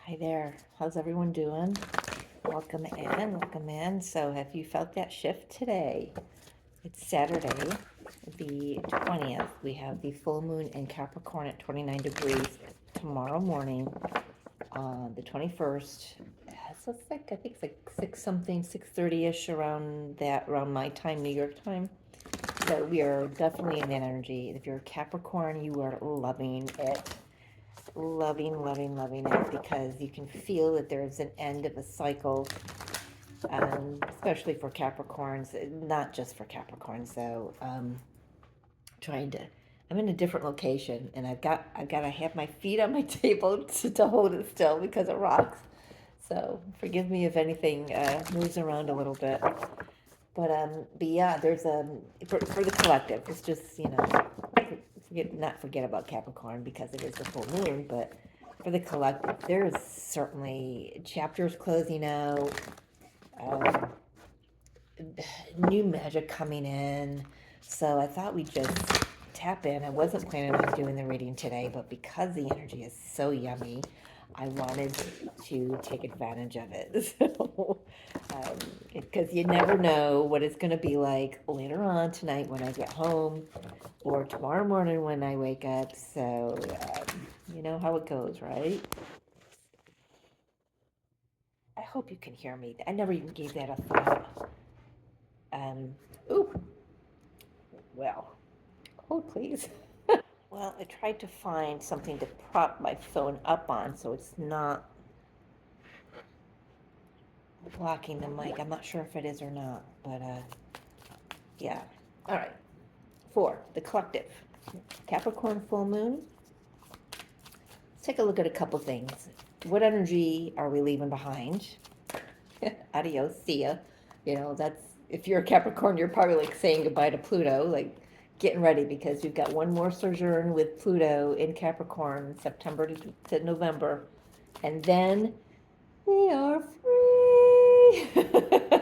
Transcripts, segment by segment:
Hi there. How's everyone doing? Welcome in, welcome in. So, have you felt that shift today? It's Saturday, the 20th. We have the full moon in Capricorn at 29 degrees tomorrow morning, the 21st. So it's like, I think it's like 6 something, 6:30ish around my time, New York time. So we are definitely in that energy. If you're a Capricorn, you are loving it, loving it, because you can feel that there's an end of a cycle, especially for Capricorns, not just for Capricorns. So trying to, I'm in a different location, and I gotta have my feet on my table to hold it still because it rocks. So forgive me if anything moves around a little bit. But yeah, there's for the collective. It's just not forget about Capricorn because it is the full moon, but for the collective, there's certainly chapters closing out, um, new magic coming in. So I thought we'd just tap in. I wasn't planning on doing the reading today, but because the energy is so yummy, I wanted to take advantage of it. So, because you never know what it's going to be like later on tonight when I get home or tomorrow morning when I wake up. So, you know how it goes, right? I hope you can hear me. I never even gave that a thought. Um, ooh, well, hold please. Well, I tried to find something to prop my phone up on so it's not blocking the mic. I'm not sure if it is or not, but yeah. All right. 4, the collective. Capricorn full moon. Let's take a look at a couple things. What energy are we leaving behind? Adios, see ya. That's, if you're a Capricorn, you're probably like saying goodbye to Pluto, like getting ready because we've got one more sojourn with Pluto in Capricorn, September to November. And then we are free.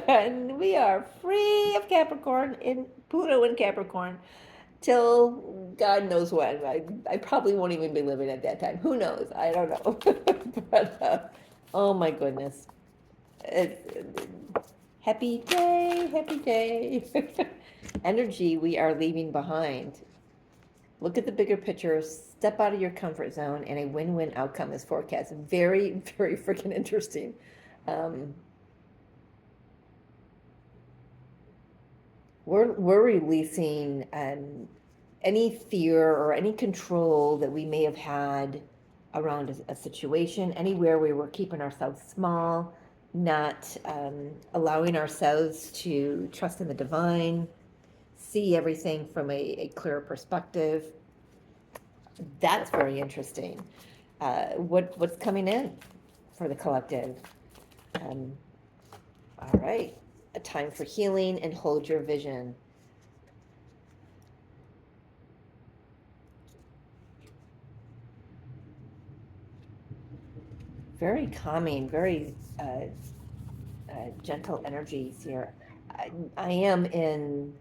And we are free of Capricorn in Pluto in Capricorn till God knows when. I probably won't even be living at that time. Who knows? I don't know. But oh my goodness. It's, happy day, happy day. Energy we are leaving behind. Look at the bigger picture, step out of your comfort zone, and a win win outcome is forecast. Very, very freaking interesting. Um, we're releasing any fear or any control that we may have had around a situation, anywhere we were keeping ourselves small, not allowing ourselves to trust in the divine, see everything from a clearer perspective. That's very interesting. What's coming in for the collective? Um, all right, a time for healing and hold your vision. Very calming, very gentle energies here. I am in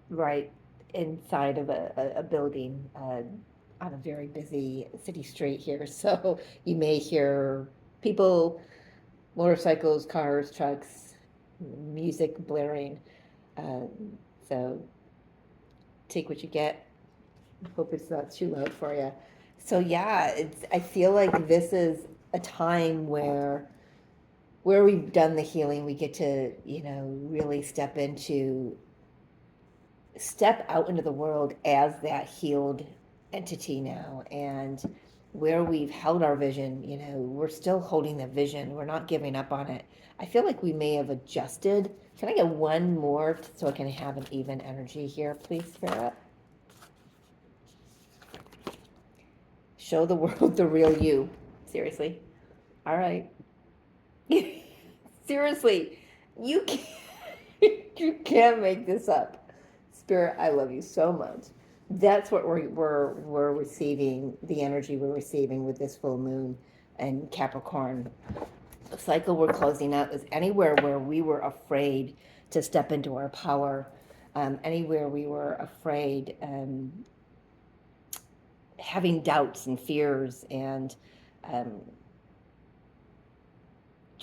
right inside of a building on a very busy city street here, so you may hear people, motorcycles, cars, trucks, music blaring. Uh, so take what you get. Hope it's not too loud for you. So yeah, I feel like this is a time where we've done the healing, we get to, really step out into the world as that healed entity now. And where we've held our vision, we're still holding the vision. We're not giving up on it. I feel like we may have adjusted. Can I get one more so I can have an even energy here, please, Spirit? Show the world the real you. Seriously. All right. Seriously, you can't, you can't make this up. Spirit, I love you so much. That's what we're receiving, the energy we're receiving with this full moon and Capricorn. The cycle we're closing out is anywhere where we were afraid to step into our power, anywhere we were afraid, having doubts and fears and um,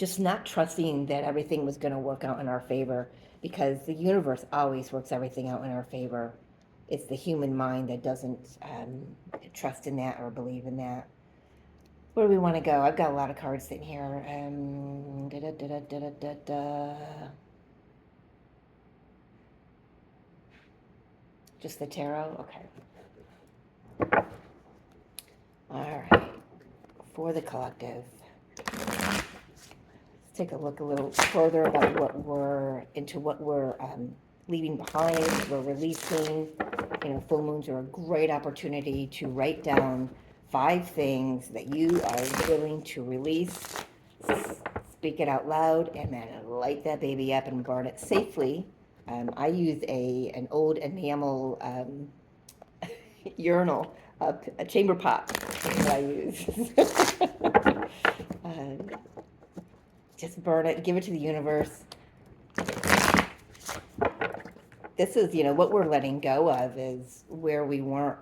just not trusting that everything was going to work out in our favor, because the universe always works everything out in our favor. It's the human mind that doesn't trust in that or believe in that. Where do we want to go? I've got a lot of cards sitting here. Just the tarot? Okay. All right. For the collective. Let's take a look a little further about what we're leaving behind, we're releasing. Full moons are a great opportunity to write down 5 things that you are willing to release, speak it out loud, and then light that baby up and burn it safely. I use an old enamel urinal, a chamber pot is what I use. Just burn it, give it to the universe. This is, what we're letting go of is where we weren't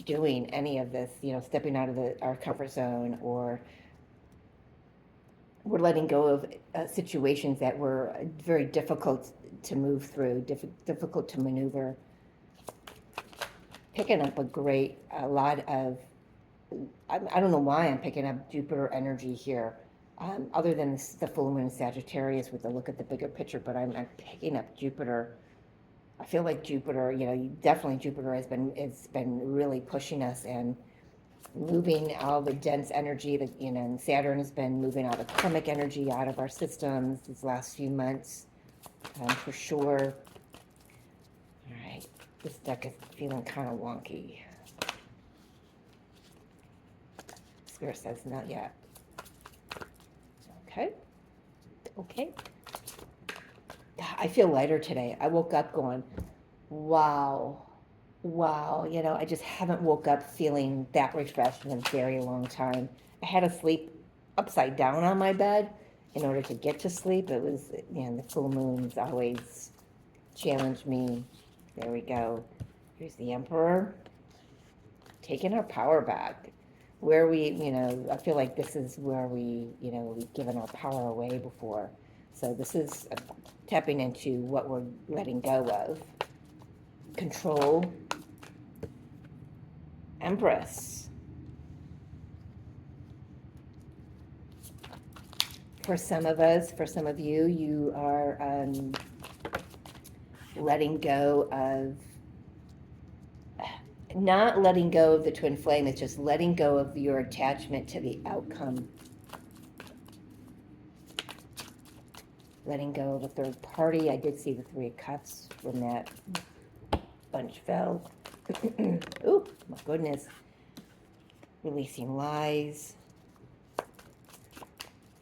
doing any of this, stepping out of our comfort zone, or we're letting go of situations that were very difficult to move through, difficult to maneuver. Picking up a lot of, I don't know why I'm picking up Jupiter energy here, other than the full moon in Sagittarius with a look at the bigger picture, but I'm picking up Jupiter. I feel like Jupiter, definitely Jupiter has been really pushing us and moving all the dense energy that, and Saturn has been moving all the karmic energy out of our systems these last few months, for sure. All right, this deck is feeling kind of wonky. Spirit says not yet. Okay. I feel lighter today. I woke up going, wow. I just haven't woke up feeling that refreshed in a very long time. I had to sleep upside down on my bed in order to get to sleep. It was, the full moons always challenge me. There we go. Here's the Emperor. Taking our power back. Where we, I feel like this is where we've given our power away before. So this is tapping into what we're letting go of. Control. Empress. For some of us, for some of you, you are letting go of, not letting go of the twin flame, it's just letting go of your attachment to the outcome. Letting go of a third party. I did see the 3 of Cups when that bunch fell. Oh, my goodness. Releasing lies.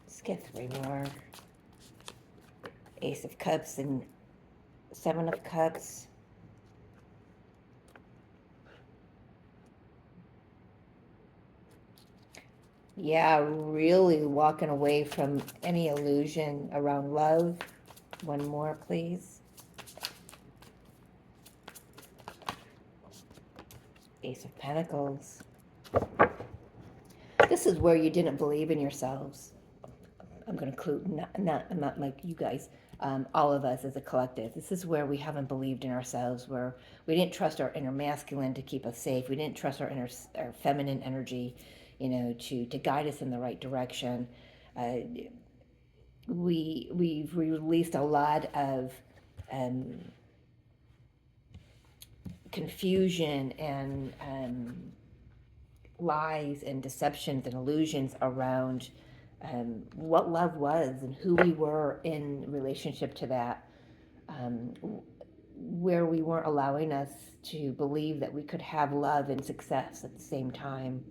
Let's get 3 more. Ace of Cups and 7 of Cups. Yeah, really walking away from any illusion around love. 1 more, please. Ace of Pentacles. This is where you didn't believe in yourselves. I'm going to include, not like you guys, all of us as a collective. This is where we haven't believed in ourselves, where we didn't trust our inner masculine to keep us safe. We didn't trust our feminine energy, to guide us in the right direction. We've released a lot of confusion and lies and deceptions and illusions around what love was and who we were in relationship to that, where we weren't allowing us to believe that we could have love and success at the same time.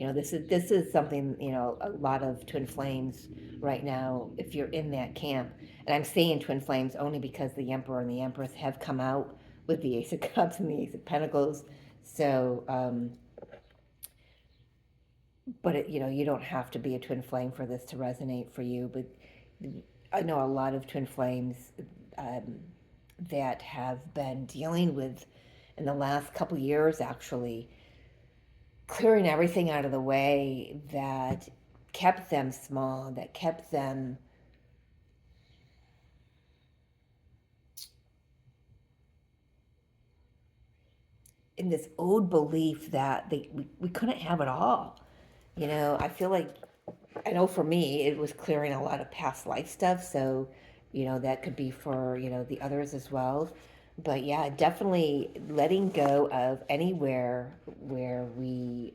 This is something, a lot of twin flames right now, if you're in that camp. And I'm saying twin flames only because the Emperor and the Empress have come out with the Ace of Cups and the Ace of Pentacles. So, but you don't have to be a twin flame for this to resonate for you. But I know a lot of twin flames that have been dealing with, in the last couple years actually, clearing everything out of the way that kept them small, that kept them in this old belief that we couldn't have it all. I feel like, I know for me, it was clearing a lot of past life stuff. So, that could be for, the others as well. But yeah, definitely letting go of anywhere where we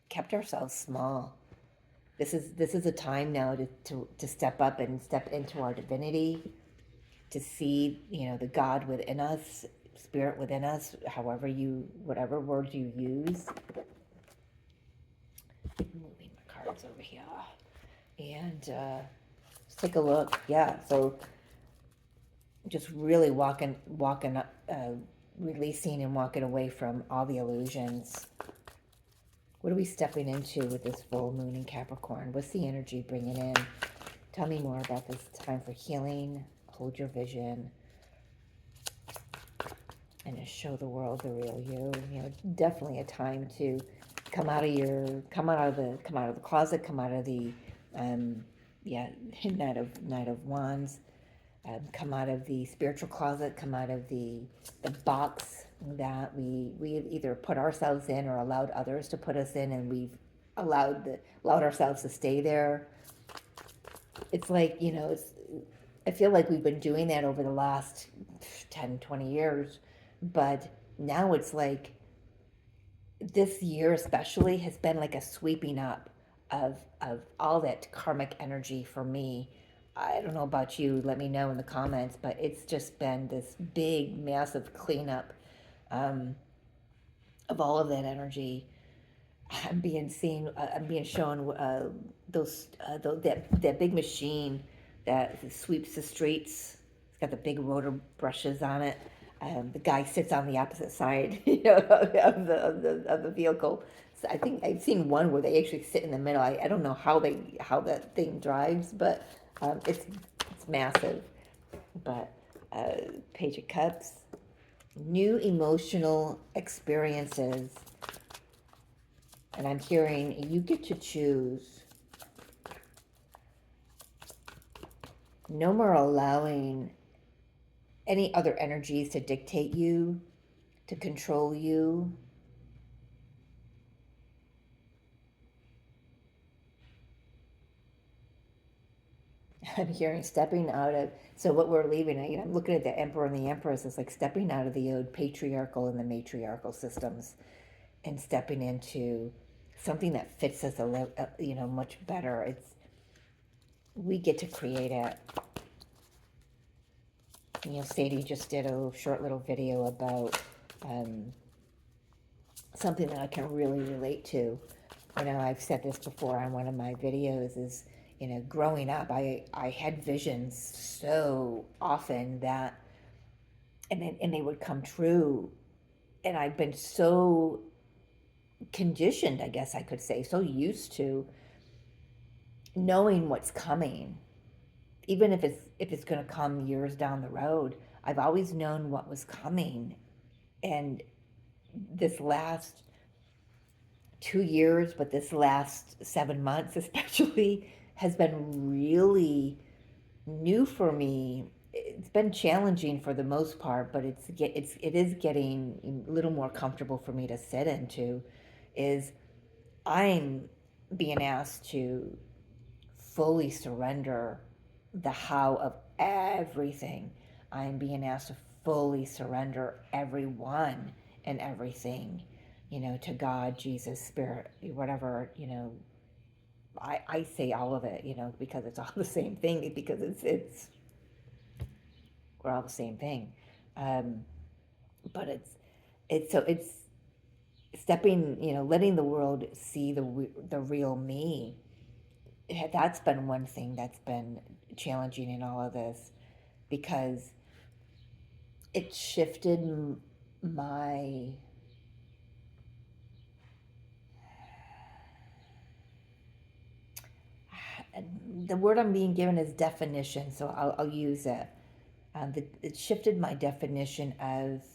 kept ourselves small. This is a time now to step up and step into our divinity, to see, the God within us, spirit within us, whatever words you use. Moving my cards over here. And let's take a look. Yeah, so just really walking up, releasing and walking away from all the illusions. What are we stepping into with this full moon in Capricorn? What's the energy bringing in? Tell me more about this time for healing. Hold your vision. And to show the world the real you. Definitely a time to come out of the closet, come out of the Knight of Wands, come out of the spiritual closet, come out of the box that we either put ourselves in or allowed others to put us in, and we've allowed ourselves to stay there. It's like, I feel like we've been doing that over the last 10, 20 years, but now it's like this year especially has been like a sweeping up of all that karmic energy for me. I don't know about you, let me know in the comments, but it's just been this big, massive cleanup of all of that energy. I'm being shown that big machine that sweeps the streets. It's got the big rotor brushes on it. The guy sits on the opposite side, of the vehicle. So I think I've seen one where they actually sit in the middle. I don't know how that thing drives, but it's massive. But Page of Cups, new emotional experiences. And I'm hearing you get to choose. No more allowing any other energies to dictate you, to control you. I'm hearing stepping out of, so what we're leaving, I'm looking at the Emperor and the Empress, it's like stepping out of the old patriarchal and the matriarchal systems and stepping into something that fits us much better. We get to create it. Sadie just did a short little video about something that I can really relate to. I've said this before on one of my videos is, growing up, I had visions so often that, and they would come true. And I've been so conditioned, I guess I could say, so used to knowing what's coming, even if it's going to come years down the road. I've always known what was coming. And this last 2 years, but this last 7 months especially, has been really new for me. It's been challenging for the most part, but it is getting a little more comfortable for me to sit into. Is I'm being asked to fully surrender the how of everything. I'm being asked to fully surrender everyone and everything, to God, Jesus, Spirit, whatever, I say all of it, because it's all the same thing, because we're all the same thing. But it's stepping, letting the world see the real me. That's been one thing that's been challenging in all of this, because it shifted my the word I'm being given is definition, so I'll use it. It shifted my definition of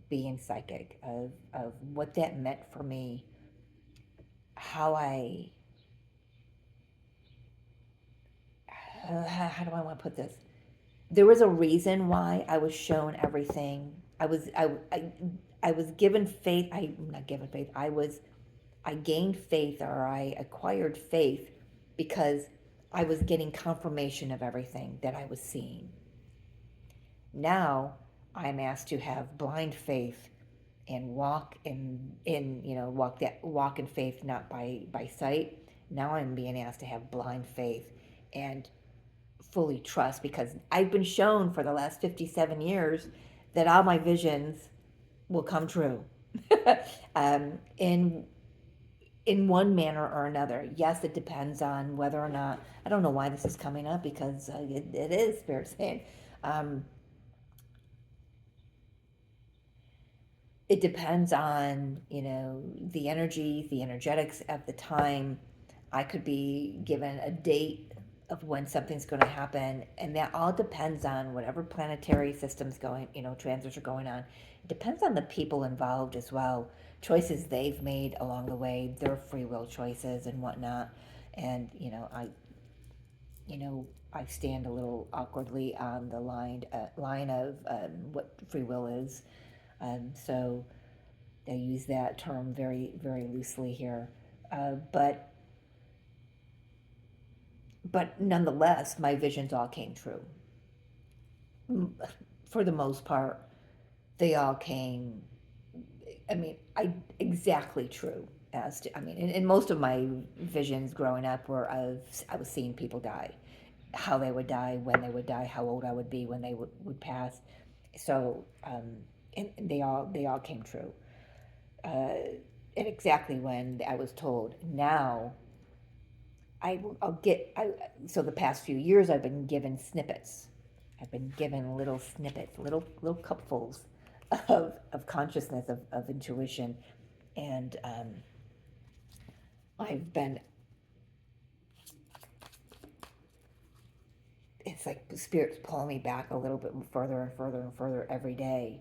being psychic, of what that meant for me, how I how do I want to put this? There was a reason why I was shown everything. I was given faith. I'm not given faith. I gained faith, or I acquired faith because I was getting confirmation of everything that I was seeing. Now I'm asked to have blind faith and walk walk in faith, not by sight. Now I'm being asked to have blind faith and fully trust, because I've been shown for the last 57 years that all my visions will come true. In one manner or another. Yes, it depends on whether or not, I don't know why this is coming up, because it is Spirit saying. It depends on, the energy, the energetics at the time. I could be given a date of when something's going to happen, and that all depends on whatever planetary systems going, transits are going on. It depends on the people involved as well, choices they've made along the way, their free will choices and whatnot. And I stand a little awkwardly on the line of what free will is. So I use that term very, very loosely here. But nonetheless, my visions all came true. For the most part, they all came, exactly true. In most of my visions growing up were I was seeing people die, how they would die, when they would die, how old I would be when they would pass. So, and they all came true. And exactly when I was told. Now, so the past few years I've been given snippets. I've been given little snippets, little cupfuls of consciousness, of intuition. And I've been, it's like the spirit's pulling me back a little bit further and further and further every day,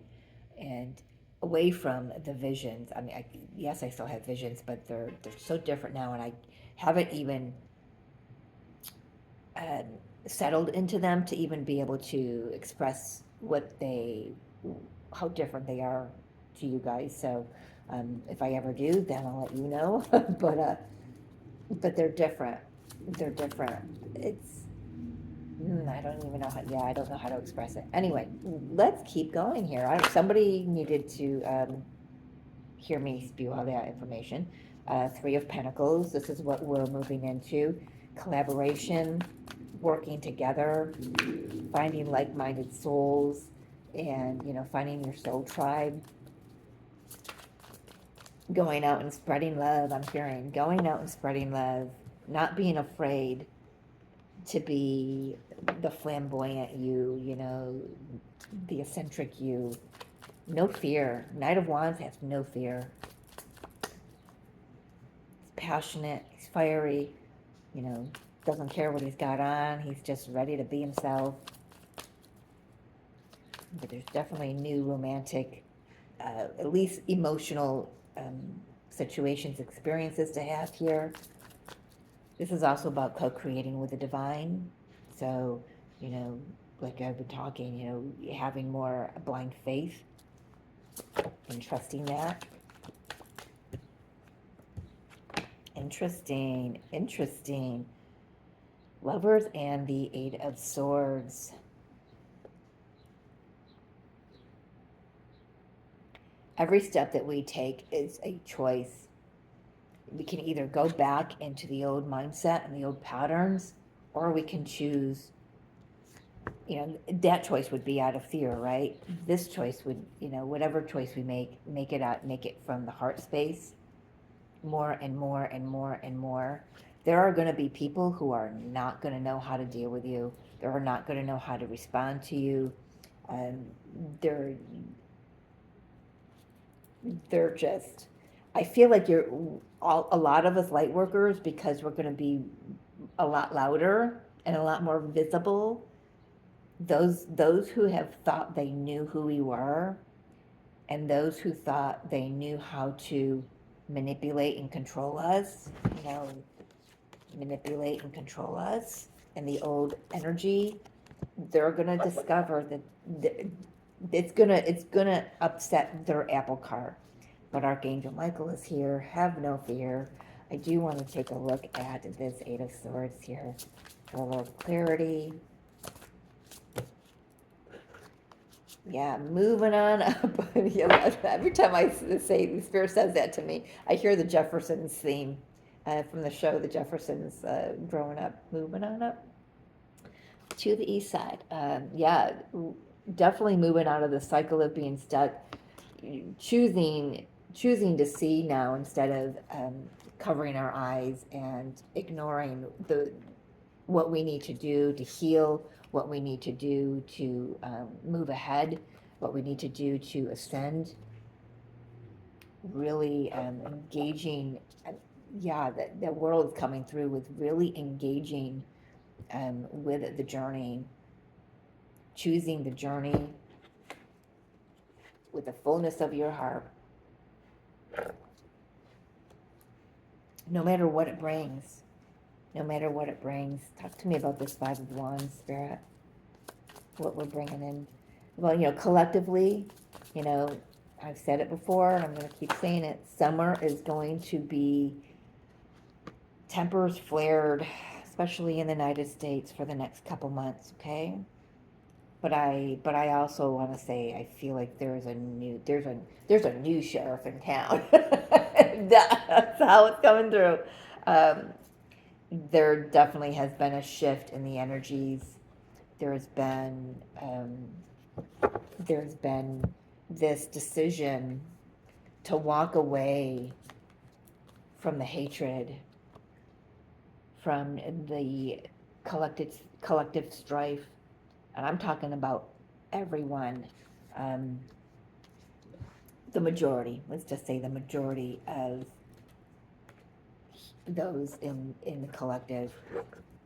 and away from the visions. Yes, I still have visions, but they're so different now, and I haven't even um, settled into them to even be able to express how different they are to you guys. So if I ever do, then I'll let you know. But they're different. They're different. I don't even know how. Yeah, I don't know how to express it. Anyway, let's keep going here. Somebody needed to hear me spew all that information. Three of Pentacles. This is what we're moving into: collaboration, working together, finding like-minded souls, and finding your soul tribe. Going out and spreading love. I'm hearing going out and spreading love, not being afraid to be the flamboyant you, the eccentric you. No fear. Knight of Wands has no fear. He's passionate, he's fiery, doesn't care what he's got on. He's just ready to be himself. But there's definitely new romantic, at least emotional situations, experiences to have here. This is also about co-creating with the divine. So, like I've been talking, having more blind faith and trusting that. Interesting. Lovers and the Eight of Swords. Every step that we take is a choice. We can either go back into the old mindset and the old patterns, or we can choose, that choice would be out of fear, right? This choice would, whatever choice we make it from the heart space, more and more and more and more. There are going to be people who are not going to know how to deal with you. They're not going to know how to respond to you. They're just, I feel like a lot of us light workers, because we're going to be a lot louder and a lot more visible. Those who have thought they knew who we were, and those who thought they knew how to manipulate and control us, manipulate and control us, and the old energy, they're gonna discover that it's gonna upset their apple cart. But Archangel Michael is here. Have no fear. I do want to take a look at this Eight of Swords here for a little clarity. Yeah, moving on up. Every time I say the Spirit says that to me, I hear the Jeffersons theme from the show, The Jeffersons, growing up. Moving on up to the east side. Yeah, definitely moving out of the cycle of being stuck, choosing to see now instead of covering our eyes and ignoring what we need to do to heal, what we need to do to move ahead, what we need to do to ascend. Really engaging. Yeah, the world is coming through with really engaging with the journey, choosing the journey with the fullness of your heart, no matter what it brings. No matter what it brings. Talk to me about this Five of Wands, Spirit. What we're bringing in. Well, collectively, I've said it before, and I'm going to keep saying it. Summer is going to be tempers flared, especially in the United States for the next couple months, okay? But I also want to say I feel like there's a new sheriff in town. That's how it's coming through. There definitely has been a shift in the energies. There's been this decision to walk away from the hatred, from the collective strife, and I'm talking about everyone. The majority, let's just say the majority of those in the collective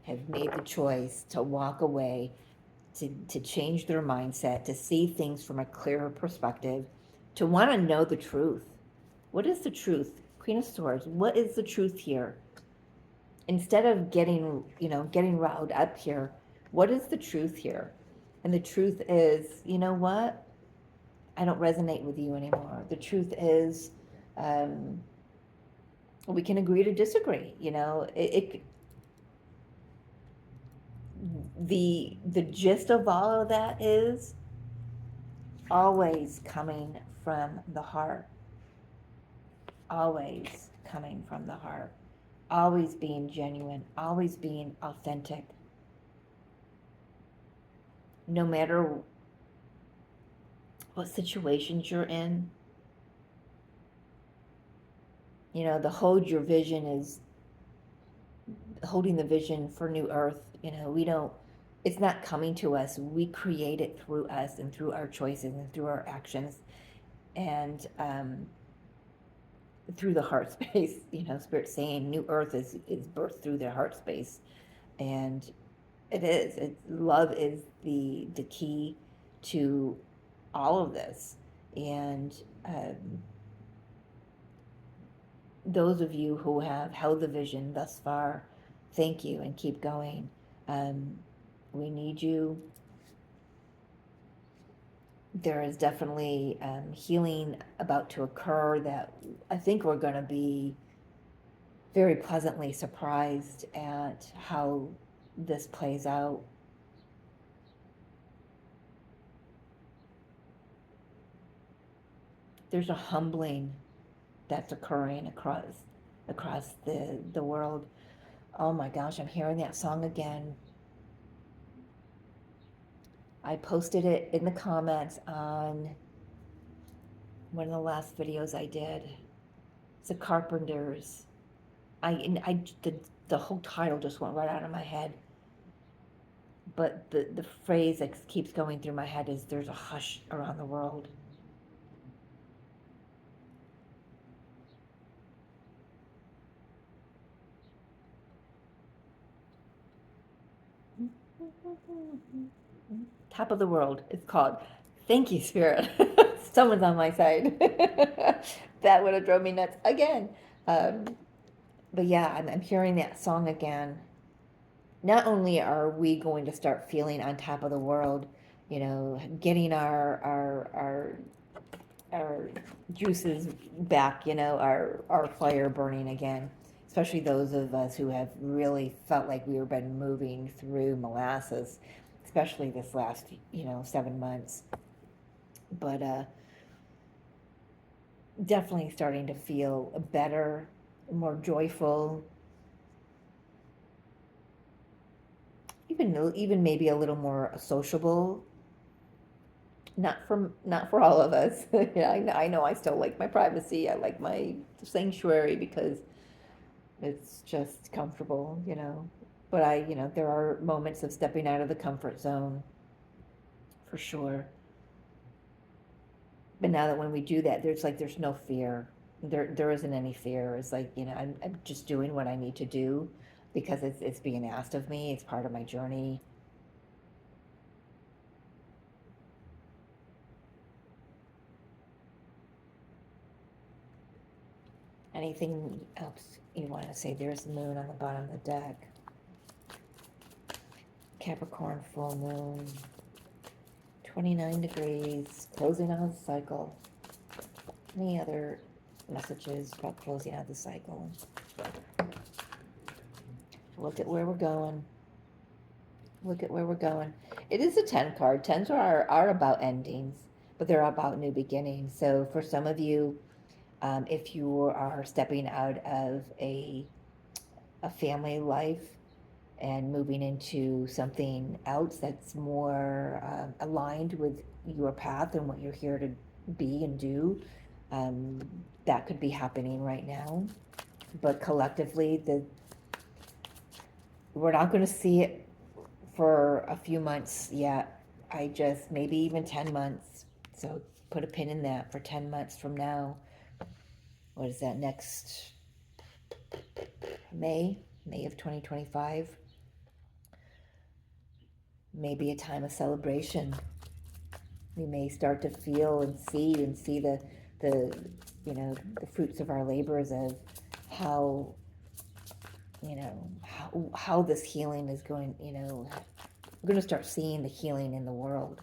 have made the choice to walk away, to change their mindset, to see things from a clearer perspective, to want to know the truth. What is the truth? Queen of Swords, what is the truth here? Instead of getting riled up here, what is the truth here? And the truth is, you know what? I don't resonate with you anymore. The truth is, we can agree to disagree. The gist of all of that is always coming from the heart. Always coming from the heart. Always being genuine. Always being authentic. No matter what situations you're in, the hold your vision is holding the vision for New Earth. It's not coming to us. We create it through us and through our choices and through our actions and through the heart space. Spirit saying New Earth is birthed through their heart space. And it is. Love is the key to all of this. And those of you who have held the vision thus far, thank you and keep going. We need you. There is definitely healing about to occur that I think we're going to be very pleasantly surprised at how this plays out. There's a humbling that's occurring across the world. Oh my gosh, I'm hearing that song again. I posted it in the comments on one of the last videos I did. It's the Carpenters. The whole title just went right out of my head. But the phrase that keeps going through my head is there's a hush around the world. Top of the World. It's called. Thank you, Spirit. Someone's on my side. That would have drove me nuts again. But yeah, I'm hearing that song again. not only are we going to start feeling on top of the world, you know, getting our juices back, you know, our fire burning again, especially those of us who have really felt like we were been moving through molasses, especially this last, you know, 7 months. But definitely starting to feel better, more joyful, even maybe a little more sociable. Not for all of us. Yeah, I know I still like my privacy. I like my sanctuary because it's just comfortable, you know. But there are moments of stepping out of the comfort zone for sure. But now that when we do that, there's no fear. There isn't any fear. It's like, I'm just doing what I need to do because it's being asked of me. It's part of my journey. Anything else you want to say? There's the moon on the bottom of the deck. Capricorn full moon. 29 degrees, closing out the cycle. Any other messages about closing out the cycle? Look at where we're going. Look at where we're going. It is a 10 card. 10s are about endings, but they're about new beginnings. So for some of you, if you are stepping out of a family life and moving into something else that's more aligned with your path and what you're here to be and do, that could be happening right now. But collectively, we're not going to see it for a few months yet. Maybe even 10 months. So put a pin in that for 10 months from now. What is that, next May of 2025? Maybe a time of celebration. We may start to feel and see the fruits of our labors of how how this healing is going. We're going to start seeing the healing in the world.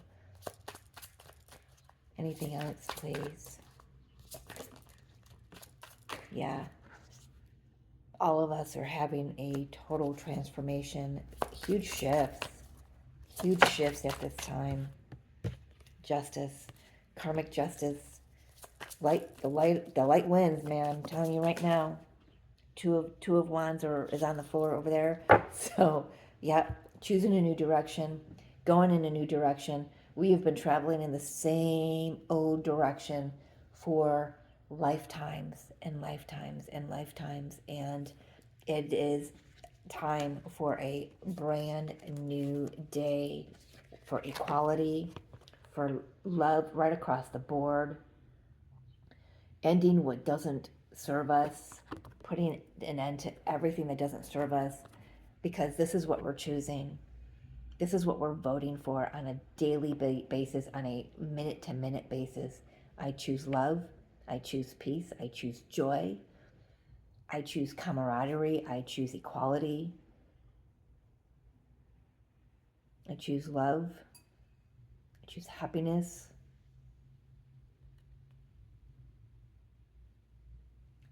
Anything else, please? Yeah. All of us are having a total transformation. Huge shifts at this time. Justice, karmic justice. The light wins, man. I'm telling you right now. Two of wands is on the floor over there. So yeah, choosing a new direction, going in a new direction. We have been traveling in the same old direction for lifetimes and lifetimes and lifetimes, and it is time for a brand new day, for equality, for love right across the board, ending what doesn't serve us, putting an end to everything that doesn't serve us, because this is what we're choosing. This is what we're voting for on a daily basis, on a minute-to-minute basis. I choose love. I choose peace. I choose joy. I choose camaraderie. I choose equality. I choose love. I choose happiness.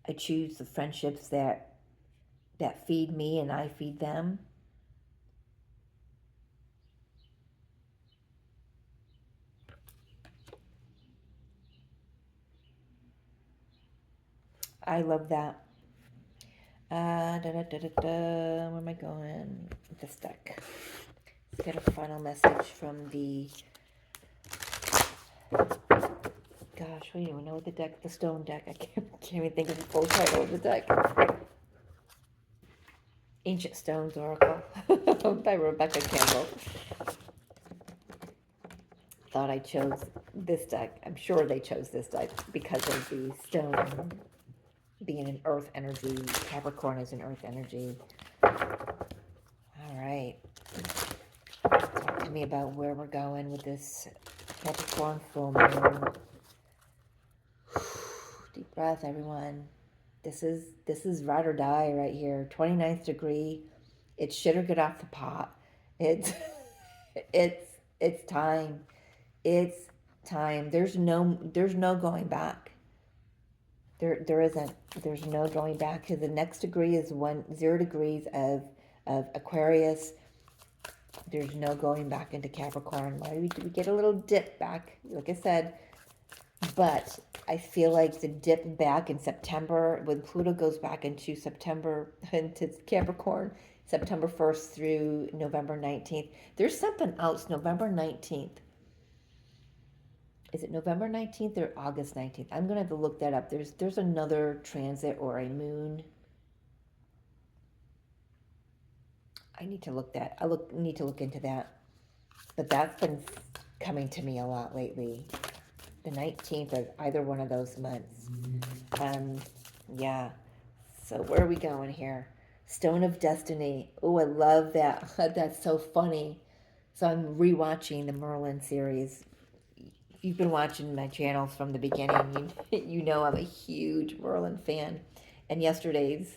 I choose the friendships that feed me and I feed them. I love that. Where am I going? This deck. Let's get a final message from the. Gosh, we don't even know what the stone deck. I can't even think of the full title of the deck. Ancient Stones Oracle by Rebecca Campbell. Thought I chose this deck. I'm sure they chose this deck because of the stone being an earth energy. Capricorn is an earth energy. All right. Talk to me about where we're going with this Capricorn full moon. Deep breath, everyone. This is ride or die right here. 29th degree. It's shit or get off the pot. It's it's time. It's time. There's no going back. There isn't. There's no going back, because the next degree is 0 degrees of Aquarius. There's no going back into Capricorn. We get a little dip back, like I said, but I feel like the dip back in September, when Pluto goes back into September, into Capricorn, September 1st through November 19th. There's something else, November 19th. Is it November 19th or August 19th? I'm going to have to look that up. There's another transit or a moon. I need to look that. Need to look into that. But that's been coming to me a lot lately. The 19th of either one of those months. Yeah. So where are we going here? Stone of Destiny. Oh, I love that. That's so funny. So I'm rewatching the Merlin series. You've been watching my channels from the beginning. You know I'm a huge Merlin fan. And yesterday's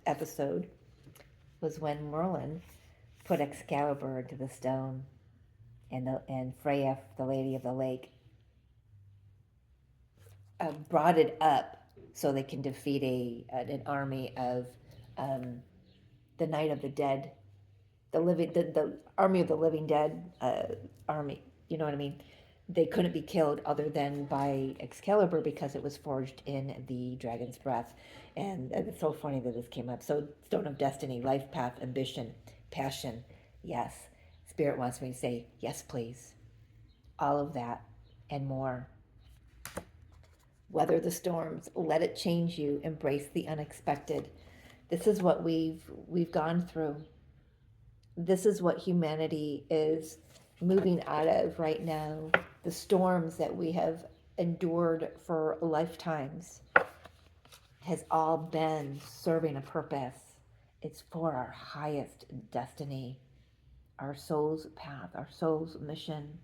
episode was when Merlin put Excalibur into the stone, and Freya, the Lady of the Lake, brought it up so they can defeat an army of the Night of the Dead, the army of the living dead army. You know what I mean? They couldn't be killed other than by Excalibur, because it was forged in the dragon's breath. And it's so funny that this came up. So, Stone of Destiny, life path, ambition, passion. Yes. Spirit wants me to say, yes, please. All of that and more. Weather the storms, let it change you, embrace the unexpected. This is what we've gone through. This is what humanity is moving out of right now. The storms that we have endured for lifetimes has all been serving a purpose. It's for our highest destiny, our soul's path, our soul's mission.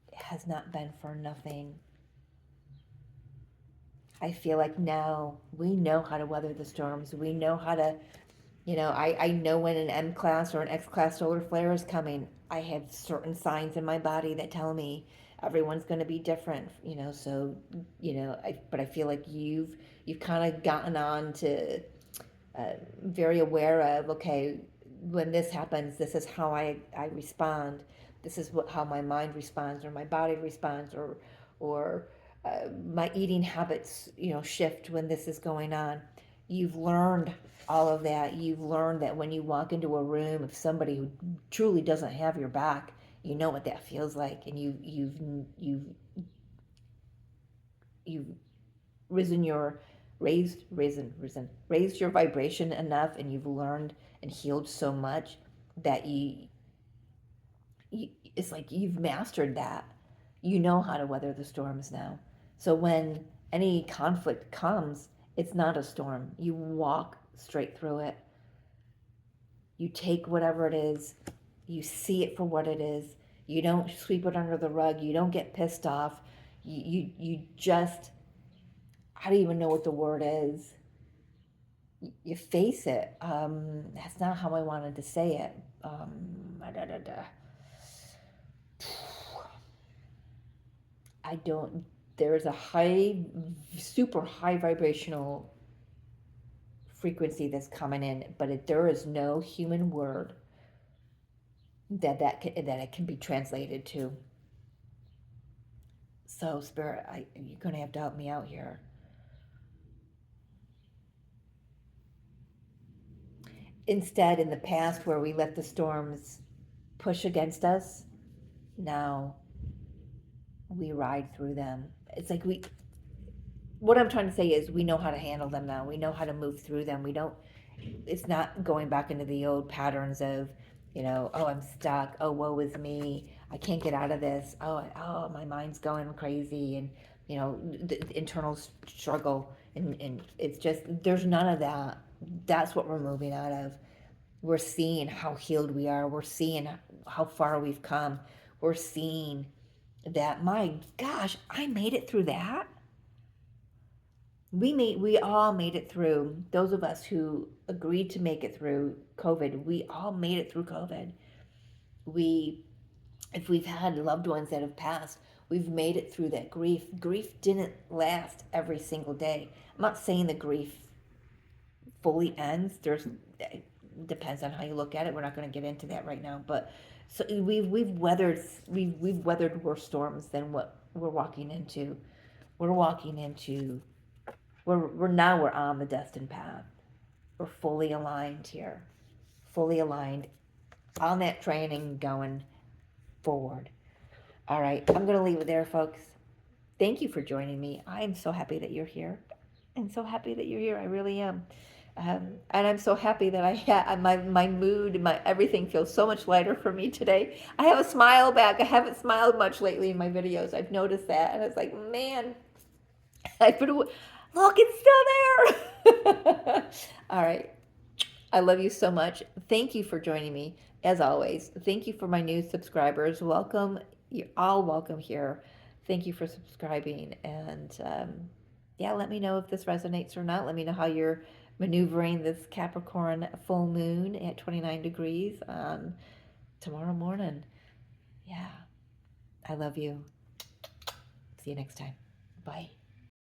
It has not been for nothing. I feel like now we know how to weather the storms. We know how to, I know when an M class or an X class solar flare is coming. I have certain signs in my body that tell me everyone's going to be different, so, but I feel like you've kind of gotten on to very aware of, okay, when this happens, this is how I respond. This is how my mind responds, or my body responds, or my eating habits, shift when this is going on. You've learned all of that. You've learned that when you walk into a room of somebody who truly doesn't have your back, you know what that feels like, and you've raised your vibration enough, and you've learned and healed so much that it's like you've mastered that. You know how to weather the storms now. So when any conflict comes, it's not a storm. You walk straight through it. You take whatever it is, you see it for what it is. You don't sweep it under the rug. You don't get pissed off. You just, I don't even know what the word is. You face it. That's not how I wanted to say it. I don't, there's a super high vibrational frequency that's coming in, but there is no human word that it can be translated to. So, Spirit, you're going to have to help me out here. Instead, in the past, where we let the storms push against us, now we ride through them. It's like what I'm trying to say is, we know how to handle them now. We know how to move through them. It's not going back into the old patterns of, oh, I'm stuck. Oh, woe is me. I can't get out of this. Oh, my mind's going crazy. And, the internal struggle. And it's just, there's none of that. That's what we're moving out of. We're seeing how healed we are. We're seeing how far we've come. We're seeing that, my gosh, I made it through that. we all made it through. Those of us who agreed to make it through COVID, we all made it through COVID. We, if we've had loved ones that have passed, we've made it through that grief. Grief didn't last every single day. I'm not saying the grief fully ends. There's, it depends on how you look at it. We're not going to get into that right now, but so we've weathered worse storms than what we're walking into. We're walking into we're on the destined path. We're fully aligned here, fully aligned on that train and going forward. All right, I'm going to leave it there, folks. Thank you for joining me. I am so happy that you're here. I'm so happy that you're here. I really am. And I'm so happy that my mood, my everything feels so much lighter for me today. I have a smile back. I haven't smiled much lately in my videos. I've noticed that, and it's like, man, I put away. Look, it's still there. All right. I love you so much. Thank you for joining me, as always. Thank you for my new subscribers. Welcome. You're all welcome here. Thank you for subscribing. And yeah, let me know if this resonates or not. Let me know how you're maneuvering this Capricorn full moon at 29 degrees on tomorrow morning. Yeah. I love you. See you next time. Bye.